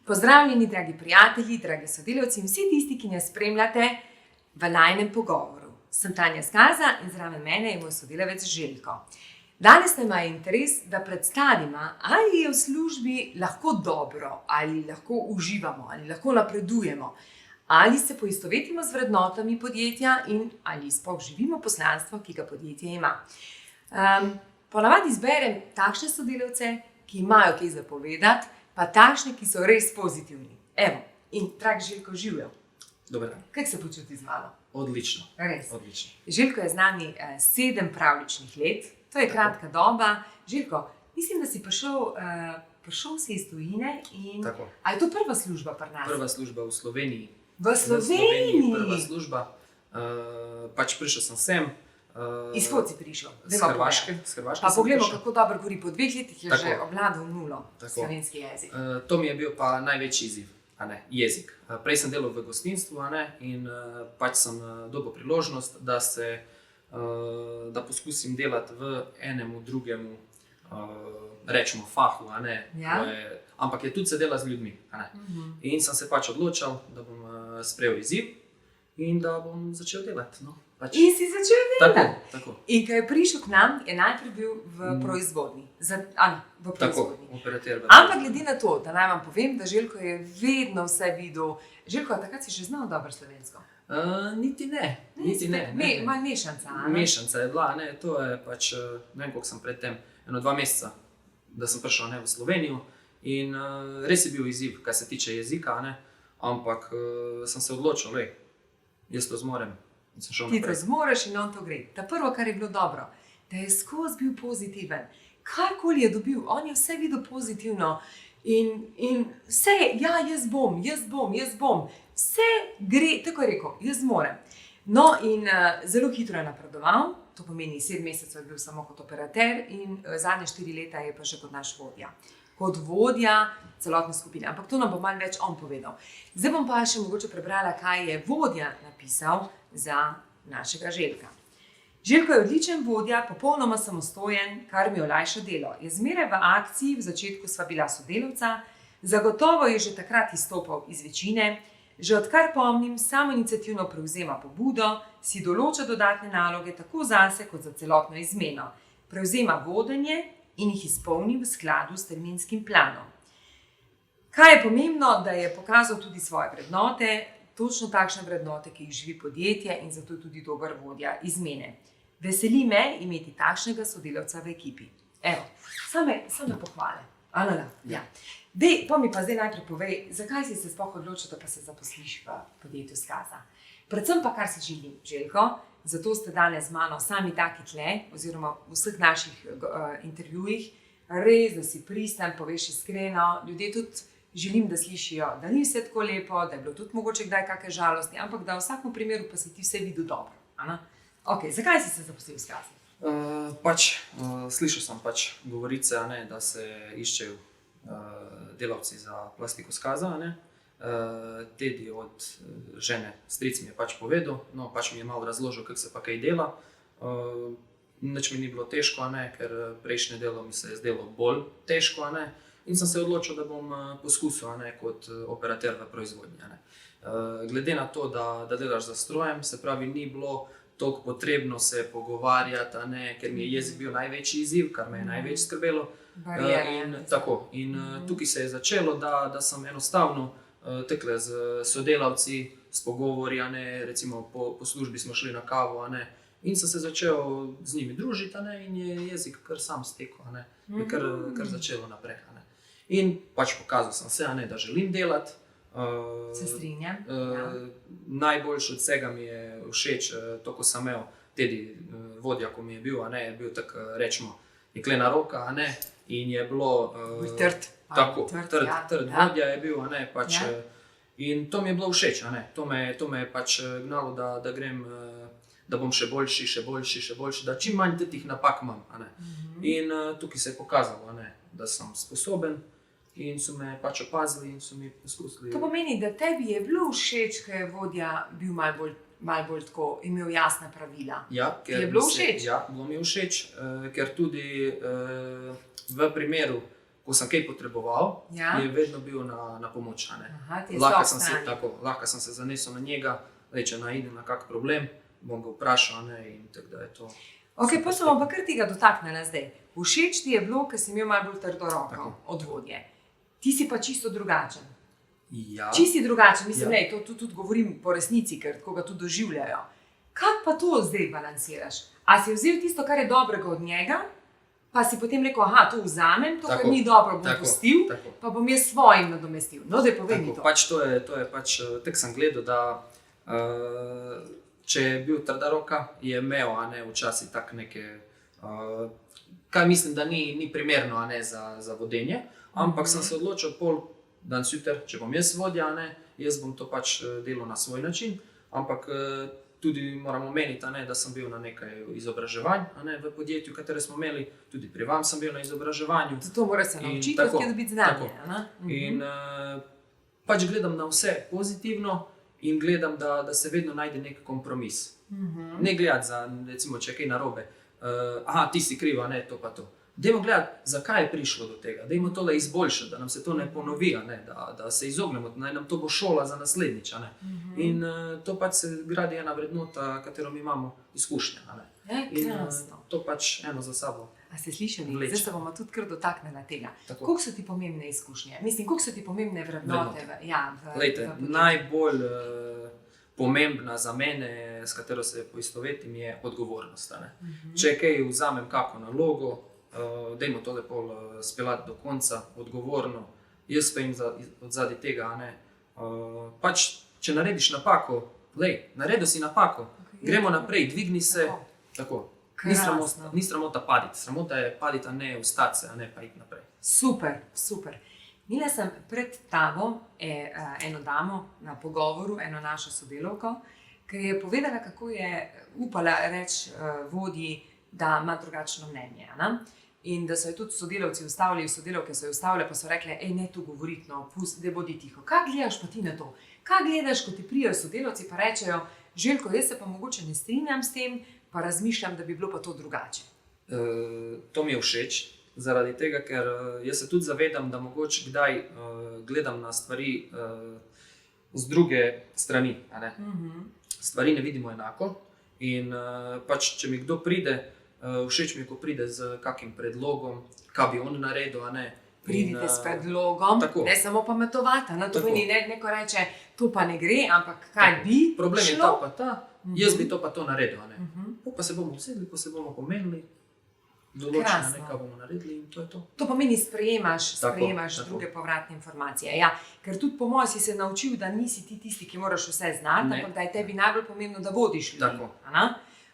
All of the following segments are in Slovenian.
Pozdravljeni, dragi prijatelji, dragi sodelavci in vsi tisti, ki nas spremljate v najinem pogovoru. Sem Tanja Skaza in zraven mene je moj sodelavec Željko. Danes nam je interes, da predstavimo, ali je v službi lahko dobro, ali lahko uživamo, ali lahko napredujemo, ali se poistovetimo z vrednotami podjetja in ali sploh živimo poslanstvo, ki ga podjetje ima. Ponavadi izberem takšne sodelavce, ki imajo kaj za povedati, pa takšni, ki so res pozitivni. Evo, in drag Željko, živjo. Dober dan. Kako se počuti z mano? Odlično. Res. Odlično. Željko je z nami 7 pravljičnih let, to je kratka doba. Željko, mislim, da si prišel si iz tujine in... Tako. A je to prva služba pri nas? Prva služba v Sloveniji. V Sloveniji? Prva služba. Pač prišel sem sem. Iz kod si prišel? Z Hrvaške. Pa poglejmo, kako dobro govori. Po 2 letih je Tako. že obvladal nulo Tako. slovenski jezik. To mi je bil pa največji izziv, jezik. Prej sem delal v gostinstvu, in pač sem dobil priložnost, da poskusim delati v enemu drugemu, rečemo fahu, Ja. ampak je tudi se dela z ljudmi. In sem se pač odločil, da bom sprejel izziv in da bom začel delati. No, pač. In si začel delati? Tako. In ko je prišel k nam, je najprej bil v proizvodnji. V Tako, proizvodnji. operater. Ampak glede na to, da naj vam povem, da Željko je vedno vse videl. Željko, a takrat si še znal dobro slovensko? Niti ne. Malo mešanca, a ne? Mešanca je bila, to je pač, ne vem, koliko sem predtem, 2 meseca, da sem prišel v Slovenijo in res je bil izziv, kar se tiče jezika, ampak sem se odločil, jaz to zmorem in sem šel Ti to naprej. zmoreš in on to gre. Ta prvo, kar je bilo dobro, da je skozi bil pozitiven. Karkoli je dobil, on je vse videl pozitivno in vse je, ja, jaz bom. Vse gre, tako je rekel, jaz zmorem. No in zelo hitro je napredoval, to pomeni 7 mesecev je bil samo kot operater in zadnje 4 leta je pa še kot naš vodja. Kot vodja celotne skupine, ampak to nam bo malo več on povedal. Zdaj bom pa še mogoče prebrala, kaj je vodja napisal za našega Željka. Željko je odličen vodja, popolnoma samostojen, kar mi olajša delo. Je zmeraj v akciji, v začetku sva bila sodelavca, zagotovo je že takrat izstopal iz večine, že odkar pomnim, samoiniciativno prevzema pobudo, si določa dodatne naloge tako zase kot za celotno izmeno. Prevzema vodenje in jih izpolni v skladu s terminskim planom. Kaj je pomembno, da je pokazal tudi svoje vrednote, točno takšne vrednote, ki jih živi podjetje in zato je tudi dober vodja izmene. Veseli me imeti takšnega sodelavca v ekipi. Evo, same pohvale. Ja. Dej, pa mi pa zdaj najprej povej, zakaj si se sploh odločil, da pa se zaposliš v podjetju Skaza. Predvsem pa, kar si želim, Željko, zato ste danes z mano sami taki tle, oziroma v vseh naših intervjujih, res, da si pristen, poveš iskreno, ljudje tudi želim, da slišijo, da ni vse tako lepo, da je bilo tudi mogoče kdaj kakšne žalosti, ampak da v vsakem primeru pa si ti vse videl dobro. Ok, zakaj si se zaposlil v Skazi? Slišal sem govorice, da se iščejo delavci za plastiko Skaza. Tedi od žene, stric mi je povedal, mi je malo razložil, kako se pa kaj dela. Nič mi ni bilo težko, ker prejšnje delo mi se je zdelo bolj težko. In sem se odločil, da bom poskusil kot operater v proizvodnji. Glede na to, da delaš za strojem, se pravi, ni bilo toliko potrebno se pogovarjati, ker mi je jezik bil največji izziv, kar me je največ skrbelo. In tukaj se je začelo, da sem enostavno tekle z sodelavci, s pogovori, recimo po službi smo šli na kavo, in sem se začel z njimi družiti, in je jezik kar sam stekel, je kar začelo naprej. In pokazal sem se, da želim delati. Se strinjam. Najboljše od vsega mi je všeč, to, ko sem imel tedi vodja, ko mi je bil tak, rečemo, jeklena roka, in je bilo... Trd. Tako, trd vodja je bil, in to mi je bilo všeč, to me je gnalo, da grem, da bom še boljši, da čim manj teh napak imam, In tukaj se je pokazalo, da sem sposoben. In so me opazili in so mi poskusili. To pomeni, da tebi je bilo všeč, ko je vodja bil malo bolj malo bolj tako, imel jasna pravila. Ja, Ti je bilo všeč? Ja, bilo mi je všeč, ker tudi v primeru, ko sem kaj potreboval, Ja. je vedno bil na pomoč. A ne. Aha, ti je Lahko soft sem, se, strani. tako, lahko sem se zanesel na njega, če naidem na kak problem, bom ga vprašal, a ne, in tako da je to. Ok, pa se bom pa kar tega dotaknila zdaj. Všeč ti je bilo, ker si imel malo bolj trdo roko Tako. od vodje. Ti si pa čisto drugačen. Ja, Čisti drugačen, mislim, Ja. ne, to tudi govorim po resnici, ker tako ga tudi doživljajo. Kako pa to zdaj balansiraš? A si vzel tisto, kar je dobrega od njega, pa si potem rekel, aha, to vzamem, to, kar Tako, ni dobro, bom tako, pustil, tako. pa bom jaz svojim nadomestil. No, da povej mi Tako, to. pač to je pač, tako sem gledal, da če je bil trda roka, je imel, a ne, včasih tak neke, kaj mislim, da ni primerno, a ne, za vodenje, ampak sem se odločil pol dan zjutraj, če bom jaz vodja, a ne, jaz bom to pač delal na svoj način, ampak tudi moramo omeniti, a ne, da sem bil na nekaj izobraževanj, a ne, v podjetju, katere smo imeli, tudi pri vam sem bil na izobraževanju. Zato moraš se In naučiti, tako, odkje dobiti znanje. tako. a ne? In pač gledam na vse pozitivno in gledam, da se vedno najde nek kompromis. Ne gledati za, recimo, če je kaj narobe, aha, ti si kriv, a ne, to pa to. Dajmo gledati, zakaj je prišlo do tega, dajmo tole izboljšati, da nam se to ne ponovi, a ne, da se izognemo, naj nam to bo šola za naslednjič. A ne. In to pač se gradi ena vrednota, katero mi imamo izkušnje. A ne. In Krasno. to pač eno za sabo. A ste slišali? Vleče. Zdaj se bomo tudi kar dotaknili tega. Tako. Koliko so ti pomembne izkušnje? Mislim, koliko so ti pomembne vrednote? Glejte, najbolj pomembna za mene, s katero se poistovetim, je odgovornost. A ne. Če kaj vzamem kako nalogo, dajmo to lepo speljati do konca, odgovorno, jaz stojim odzadaj tega. A ne. Pač, če narediš napako, naredil si napako, gremo naprej, dvigni se. Tako. Krasno. Ni sramota paditi, sramota je paditi, a ne vstati se, a ne pa iti naprej. Super, super. Imela sem pred tabo eno damo na pogovoru, eno našo sodelavko, ki je povedala, kako je upala reči vodji, da ima drugačno mnenje. Ne? In da so jo tudi sodelavci ustavili, sodelavke so jo ustavile, pa so rekle, ne tu govoriti, no, pusti, da bodi tiho. Kaj gledaš pa ti na to? Kaj gledaš, ko ti prijajo sodelavci pa rečejo, Željko, jaz se pa mogoče ne strinjam s tem, pa razmišljam, da bi bilo pa to drugače. To mi je všeč, zaradi tega, ker jaz se tudi zavedam, da mogoče kdaj gledam na stvari z druge strani. A ne? Stvari ne vidimo enako in pač, če mi kdo pride, všeč mi je, ko pride z kakim predlogom, kaj bi on naredil, a ne. Pridite s predlogom, tako. ne samo pametovati. To Tako. pomeni, neko reče, to pa ne gre, ampak kaj bi Problem je šlo? ta pa ta, jaz bi to pa to naredil. A ne. Pa se bomo usedli, pa se bomo pomenili, določili, Krasno. kaj bomo naredili in to je to. To pomeni, sprejemaš Tako. druge povratne informacije. Ja, ker tudi po mojem si se naučil, da nisi ti tisti, ki moraš vse znati, Ne. ampak da je tebi najbolj pomembno, da vodiš ljudi. Tako. A ne?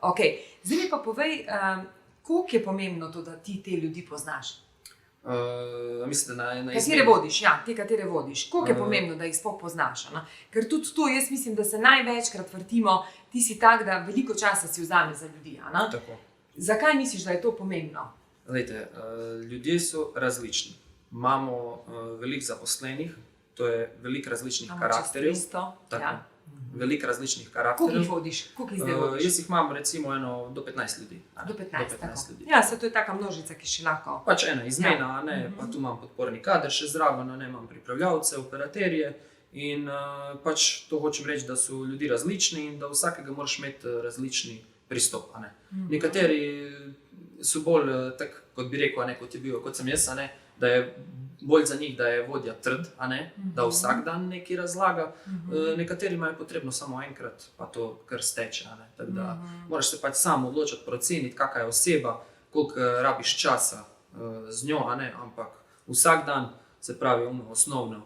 Okay. Zdaj mi pa povej, koliko je pomembno to, da ti te ljudi poznaš? Mislite na Katere izmeni? vodiš, ja, te katere vodiš. Koliko je Eh. pomembno, da jih sploh poznaš? A ne? Ker tudi to, jaz mislim, da se največkrat vrtimo, ti si tak, da veliko časa si vzame za ljudi. A ne? Tako. Zakaj misliš, da je to pomembno? Glejte, ljudje so različni. Imamo veliko zaposlenih, to je veliko različnih Imamo karakterjev. čez 300, Tako. ja. Veliko različnih Koliko karakterjev. jih vodiš? Koliko jih zdaj vodiš? Jaz jih imam recimo do 15 ljudi. a ne, Do 15, tako. ljudi. Ja, se to je taka množica, ki še lahko. Pač ena izmena, Ja. a ne, pa tu imam podporni kader še zraven, a ne, imam pripravljavce, operaterje in pač to hočem reči, da so ljudje različni in da vsakega moraš imeti različni pristop. A ne. Nekateri so bolj tak, kot bi rekel, a ne, kot sem jaz, a ne, da je bolj za njih, da je vodja trd, a ne, da vsak dan nekaj razlaga. Nekateri imajo potrebno samo enkrat, pa to kar steče. A ne. Tako da moraš se pač sam odločiti, proceniti, kakšna je oseba, koliko rabiš časa z njo, a ne, ampak vsak dan, se pravi, osnovno,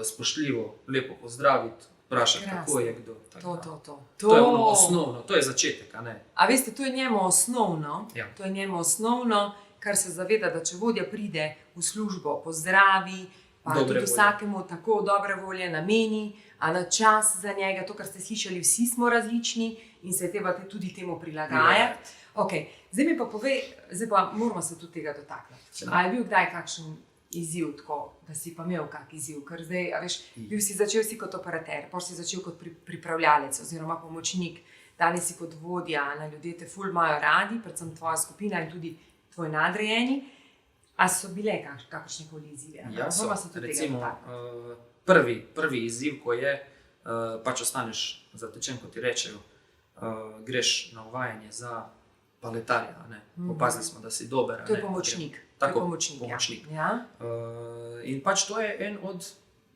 spoštljivo, lepo pozdraviti, vprašati, Krasno. kako je kdo. Tako da. To. To je ono osnovno, to je začetek, a ne. A veste, to je njemu osnovno, Ja. to je njemu osnovno, kar se zaveda, da če vodja pride v službo, pozdravi, pa Dobre tudi volje. vsakemu tako dobre volje nameni, a na čas za njega, to, kar ste slišali, vsi smo različni in se je treba tudi temu prilagajati. Okay. Zdaj mi pa povej, zdaj pa moramo se tudi tega dotakniti. A je bil kdaj kakšen izziv, tako, da si pa imel kak izziv, ker zdaj, a veš, bil si začel si kot operater, potem si začel kot pripravljalec oziroma pomočnik, danes si kot vodja, na ljudje te ful imajo radi, predvsem tvoja skupina in tudi tvoj nadrejeni. A so bile kakršnekoli izzive? Ja, so. Se tudi Recimo, tega prvi izziv, ko je, pač ostaneš zatečen, kot ti rečejo, greš na uvajanje za paletarja, ne. Opazili smo, da si dober. To je pomočnik. Tako, pomočnik. pomočnik. Ja. In pač to je en od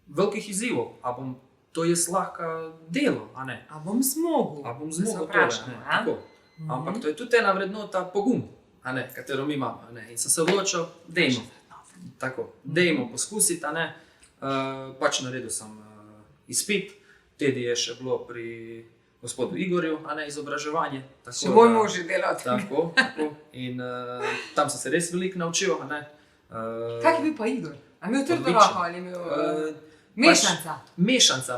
velikih izzivov. A bom to jaz lahko delo, a ne? A bom zmogel? A bom Da se zmogel vprašamo, tole, ne? ja? Tako. Ampak to je tudi ena vrednota pogum, a ne, katero mi imamo, a ne. In sem se odločil, dajmo poskusiti, a ne. Pač naredil sem izpit, tedi je še bilo pri gospodu Igorju, a ne, izobraževanje. Še moj mož je delal. Tako. In tam sem se res veliko naučil, a ne. Kak je bil pa Igor? A imel trdo Odličen. roko ali imel mešanca?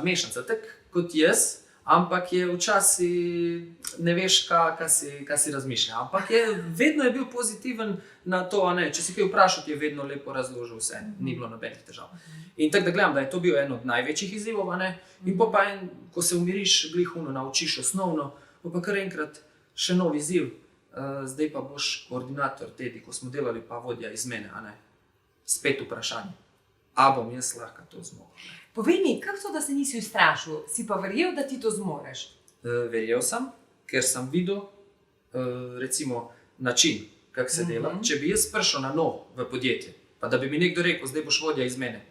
Mešanca, tak kot jaz, ampak je včasih ne veš, kaj si razmišlja. Ampak vedno je bil pozitiven na to, a ne. Če si kaj vprašal, ti je vedno lepo razložil vse, ni bilo nobenih težav. In tako da gledam, da je to bil en od največjih izzivov, a ne. In pa ko se umiriš, glihuno naučiš osnovno, pa kar enkrat še nov izziv, zdaj pa boš koordinator tedi, ko smo delali pa vodja iz mene, a ne. Spet vprašanje, a bom jaz lahko to zmogel. Povej mi, kako to, da se nisi ustrašil? Si pa verjel, da ti to zmoreš? Verjel sem, ker sem videl recimo način, kako se dela. Če bi jaz prišel na novo v podjetje, pa da bi mi nekdo rekel, zdaj boš vodja iz mene,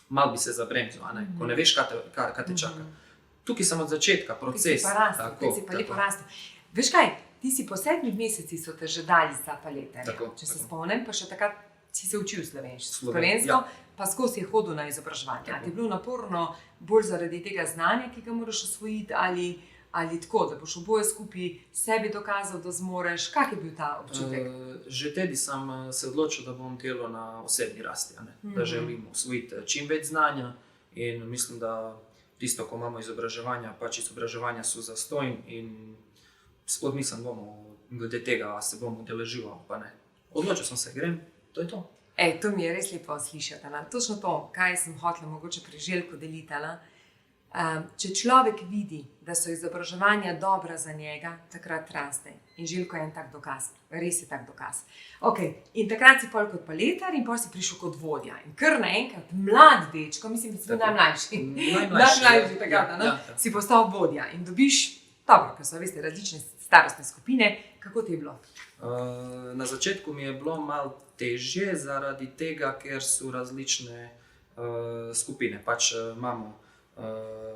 malo bi se zabremzil, a ne, ko ne veš, kaj te čaka. Tukaj sem od začetka, proces. Ti si pa lepo rastel. Veš kaj, ti si po 7 mesecih so te že dali za paletarja. Če se spomnim, pa še takrat si se učil slovensko, pa skozi je hodil na izobraževanje. A ti je bilo naporno bolj zaradi tega znanja, ki ga moraš osvojiti, ali tako, da boš oboje skupaj sebi dokazal, da zmoreš? Kak je bil ta občutek? Že tedi sem se odločil, da bom delal na osebni rasti, a ne? Da želim osvojiti čim več znanja in mislim, da tisto, ko imamo izobraževanja, pač izobraževanja so zastojn in sploh nisem bomo glede tega, a se bom udeležil, pa ne. Odločil sem se, grem, to je to. To mi je res lepo slišati. Točno to, kaj sem hotela mogoče pri Željku deliti. Če človek vidi, da so izobraževanja dobra za njega, takrat raste. In Željko je en tak dokaz, res je tak dokaz. In takrat si pol kot paletar in pol si prišel kot vodja. In kar naenkrat mlad dečko, mislim, da si bil najmlajši. Najmlajši takrat, si postal vodja in dobiš, dobro, ker so veste različne starostne skupine, kako ti je bilo? Na začetku mi je bilo malo težje zaradi tega, ker so različne skupine. Pač imamo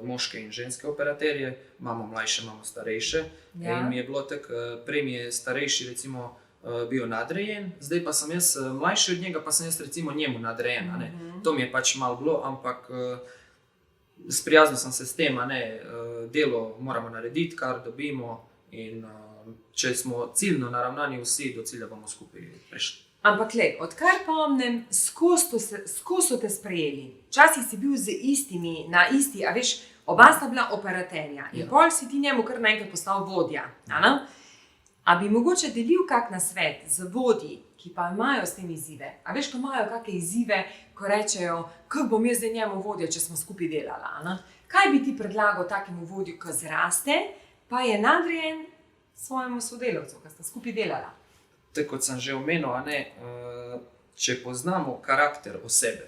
moške in ženske operaterje, imamo mlajše, imamo starejše. In mi je bilo tako, prej mi je starejši recimo bil nadrejen, zdaj pa sem jaz mlajši od njega, pa sem jaz recimo njemu nadrejen. To mi je pač malo bilo, ampak sprijaznil sem se s tem, delo moramo narediti, kar dobimo in če smo ciljno naravnani vsi, do cilja bomo skupaj prišli. Ampak odkar pomnim, skozi so te sprejeli. Včasih si bil z istimi, na isti, a veš, oba sta bila operaterja in pol si ti njemu kar naenkrat postal vodja. A bi mogoče delil kak nasvet z vodji, ki pa imajo s tem izzive? A veš, ko imajo kakšne izzive, ko rečejo, kako bom jaz zdaj njemu vodja, če smo skupaj delala? Kaj bi ti predlagal takemu vodju, ko zraste, pa je nadrejen svojemu sodelavcu, ko sta skupaj delala? Tako kot sem že omenil, če poznamo karakter osebe,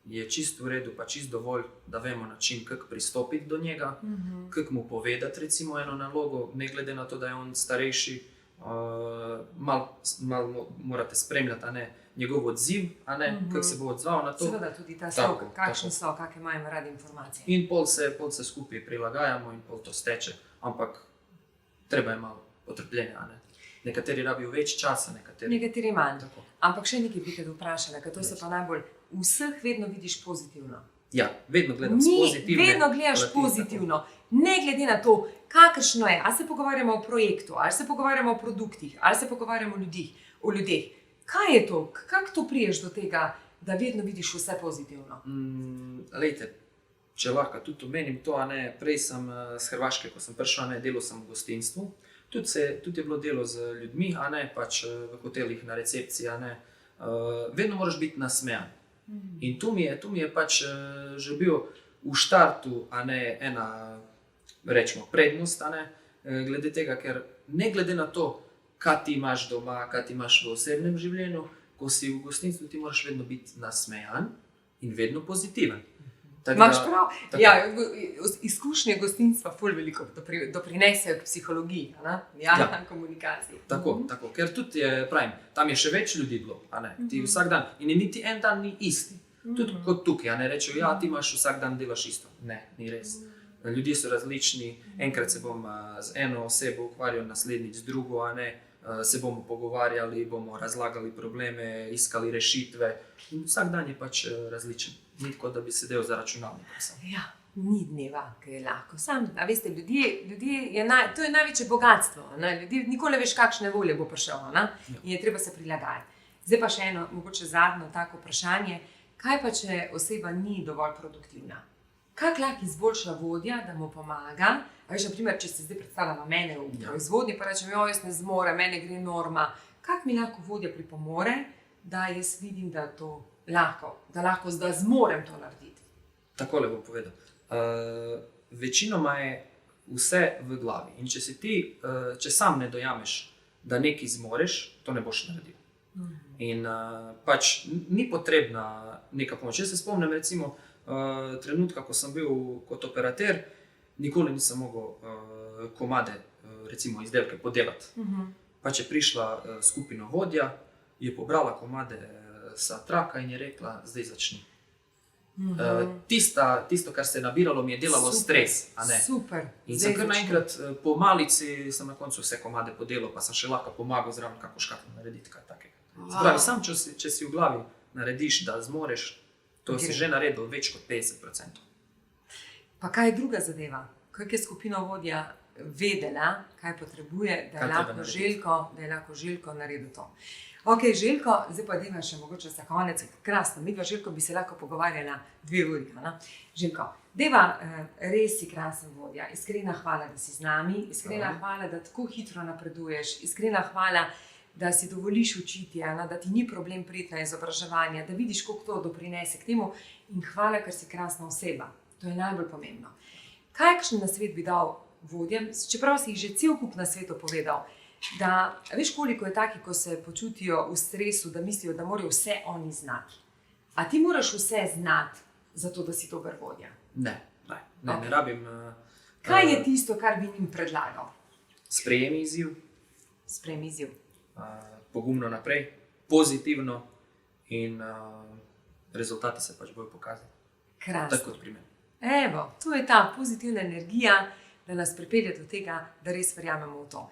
je čisto v redu, pa čisto dovolj, da vemo način, kako pristopiti do njega, kako mu povedati recimo eno nalogo, ne glede na to, da je on starejši, malo morate spremljati, njegov odziv, kako se bo odzval na to. Seveda tudi ta slog, kakšni so, kakšne imajo radi informacije. In pol se skupaj prilagajamo in pol to steče, ampak treba je malo potrpljenja, Nekateri rabijo več časa, nekateri manj. Ampak še nekaj bi te vprašala, ker to se pa najbolj vseh vedno vidiš pozitivno. Ja, vedno gledam pozitivno. Vedno gledaš pozitivno, ne glede na to, kakršno je. Ali se pogovarjamo o projektu, ali se pogovarjamo o produktih, ali se pogovarjamo o ljudeh. Kaj je to? Kako to priješ do tega, da vedno vidiš vse pozitivno? Lejte, če lahko tudi omenim to, prej sem z Hrvaške, ko sem prišel, delal sem v gostinstvu. Tudi je bilo delo z ljudmi, pač v hotelih, na recepciji, vedno moraš biti nasmejan. In tu mi je pač že bil v štartu, a ne ena, rečemo, prednost, a ne, glede tega, ker ne glede na to, kaj ti imaš doma, kaj ti imaš v osebnem življenju, ko si v gostinstvu, ti moraš vedno biti nasmejan in vedno pozitiven. Imaš prav. Ja, izkušnje gostinstva ful veliko doprinesejo k psihologiji, komunikaciji. Tako, ker tudi pravim, tam je še več ljudi bilo, a ne, ti vsak dan, in niti en dan ni isti. Tudi kot tukaj, a ne, rečejo, ja, ti imaš vsak dan delaš isto. Ne, ni res. Ljudje so različni, enkrat se bom z eno osebo ukvarjal, naslednjič z drugo, a ne, se bomo pogovarjali, bomo razlagali probleme, iskali rešitve in vsak dan je pač različen. Ni tako, da bi sedel za računalnikom. Ja, ni dneva, ki je lahko. Sam, a veste, to je največje bogatstvo. Ljudje, nikoli ne veš, kakšne volje bo prišel, in je treba se prilagajati. Zdaj pa še eno, mogoče zadnjo tako vprašanje. Kaj pa, če oseba ni dovolj produktivna? Kako lahko izboljša vodja, da mu pomaga? A veš, na primer, če se zdaj predstavljamo mene v proizvodnji, pa rečem, jaz ne zmorem, mene gre norma. Kako mi lahko vodja pripomore, da jaz vidim, da to da zmorem to narediti? Takole bom povedal. Večinoma je vse v glavi. In če sam ne dojameš, da nekaj zmoreš, to ne boš naredil. In pač ni potrebna neka pomoč. Jaz se spomnim recimo trenutka, ko sem bil kot operater, nikoli nisem mogel komade, recimo izdelke podelati. Pač je prišla skupina vodja, je pobrala komade sa traka in je rekla, zdaj začni. Tisto, kar se je nabiralo, mi je delalo stres. A ne? Super. In sem kar naenkrat po malici, sem na koncu vse komade podelal, pa sem še lahko pomagal zraven kako škatlo narediti, kaj takega. Spravi, sam če si v glavi narediš, da zmoreš, to si že naredil več kot 50%. Pa kaj je druga zadeva? Kako je skupina vodja vedela, kaj potrebuje, da je lahko Željko naredil to? Ok, Željko, zdaj pa deva še mogoče za konec. Krasno, midva Željko bi se lahko pogovarjala 2 uri. Željko, deva, res si krasen vodja. Iskrena hvala, da si z nami. Iskrena hvala, da tako hitro napreduješ. Iskrena hvala, da si dovoliš učiti, da ti ni problem priti na izobraževanje, da vidiš, koliko to doprinese k temu. In hvala, ker si krasna oseba. To je najbolj pomembno. Kakšen nasvet bi dal vodjem, čeprav si jih že cel kup na svetu povedal, da veš, koliko je takih, ko se počutijo v stresu, da mislijo, da morajo vse oni znati. A ti moraš vse znati, zato da si dober vodja? Ne rabim. Kaj je tisto, kar bi njim predlagal? Sprejemi izziv. Pogumno naprej, pozitivno in rezultati se pač bojo pokazati. Krasno. Tako kot pri meni. Evo, to je ta pozitivna energija, da nas pripelje do tega, da res verjamemo v to.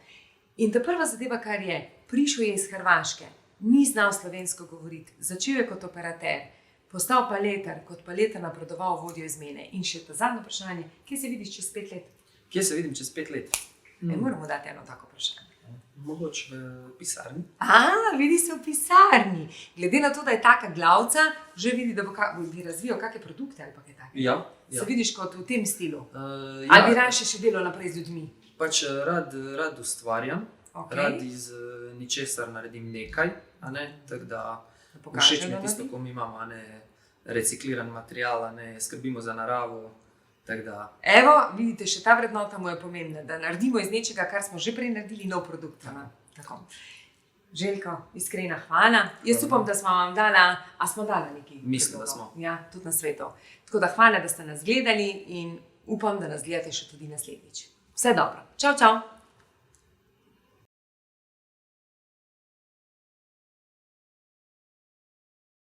In ta prva zadeva, kar je, prišel je iz Hrvaške, ni znal slovensko govoriti, začel je kot operater, postal paletar, kot paletar napredoval vodjo izmene. In še ta zadnje vprašanje, kje se vidiš čez 5 let? Kje se vidim čez 5 let? Moramo dati eno tako vprašanje. Mogoče v pisarni. Vidi se v pisarni. Glede na to, da je taka glavca, že vidi, da bi razvijal kakšne produkte ali pa kaj takega. Ja. Se vidiš kot v tem stilu? Ali bi raje še delal naprej z ljudmi? Pač rad ustvarjam, rad iz ničesar naredim nekaj, a ne, tako da všeč mi je tisto, ko mi imamo, a ne, recikliran material, a ne, skrbimo za naravo, tako da. Evo, vidite, še ta vrednota mu je pomembna, da naredimo iz nečega, kar smo že prej naredili, nov produkt. Tako. Željko, iskrena hvala. Jaz upam, da smo vam dala nekaj. Mislim, da smo. Ja, tudi na svetu. Tako da hvala, da ste nas gledali in upam, da nas gledate še tudi naslednjič. Vse dobro. Čau, čau.